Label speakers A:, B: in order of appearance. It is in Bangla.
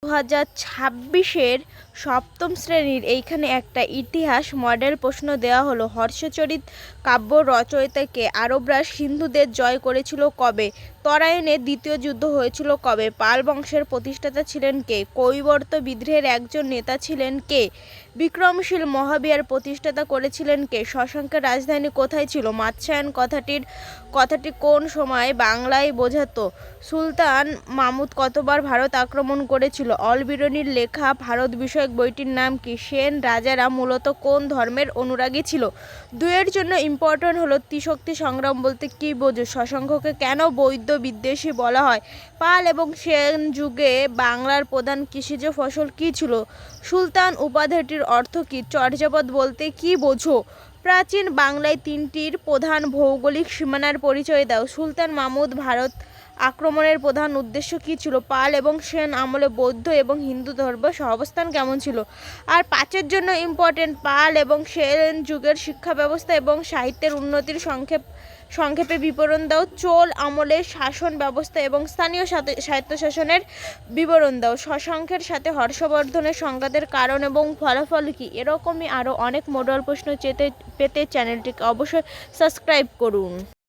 A: 2026-এর সপ্তম শ্রেণীর এইখানে একটা ইতিহাস মডেল প্রশ্ন দেওয়া হলো। হর্ষচরিত কাব্য রচয়িতাকে আরবরা সিন্ধুদের জয় করেছিল কবে? তরাইনের দ্বিতীয় যুদ্ধ হয়েছিল কবে? পাল বংশের প্রতিষ্ঠাতা ছিলেন কে? কৈবর্ত বিদ্রোহের একজন নেতা ছিলেন কে? বিক্রমশীল মহাবিহার প্রতিষ্ঠাতা করেছিলেন কে? শশাঙ্কের রাজধানী কোথায় ছিল? মাৎস্যায়ন কথাটি কোন সময় বাংলায় বোঝাতো? সুলতান মাহমুদ কতবার ভারত আক্রমণ করেছিল? অলবিরনির লেখা ভারত বিষয়ক বইটির নাম কি? সেন রাজারা মূলত কোন ধর্মের অনুরাগী ছিল? দুইয়ের জন্য ইম্পর্টেন্ট হলো ত্রিশক্তি সংগ্রাম বলতে কি বোঝো? শশাঙ্ককে কেন বৌদ্ধ বিদ্বেষী বলা হয়? পাল এবং সেন যুগে বাংলার প্রধান কৃষিজ ফসল কি ছিল? সুলতান উপাধিটির অর্থ কি? চর্যাপদ বলতে কি বোঝো? প্রাচীন বাংলায় তিনটির প্রধান ভৌগোলিক সীমানার পরিচয় দাও। সুলতান মাহমুদ ভারত আক্রমণের প্রধান উদ্দেশ্য কী ছিল? পাল এবং সেন আমলে বৌদ্ধ এবং হিন্দু ধর্ম সহাবস্থান কেমন ছিল? আর 5-এর জন্য ইম্পর্টেন্ট, পাল এবং সেন যুগের শিক্ষা ব্যবস্থা এবং সাহিত্যের উন্নতির সংক্ষেপে বিবরণ দাও। চোল আমলের শাসন ব্যবস্থা এবং স্থানীয় স্বায়ত্তশাসনের বিবরণ দাও। শশাঙ্কের সাথে হর্ষবর্ধনের সংঘাতের কারণ এবং ফলাফল কী? এরকমই আরও অনেক মডেল প্রশ্ন পেতে চ্যানেলটিকে অবশ্যই সাবস্ক্রাইব করুন।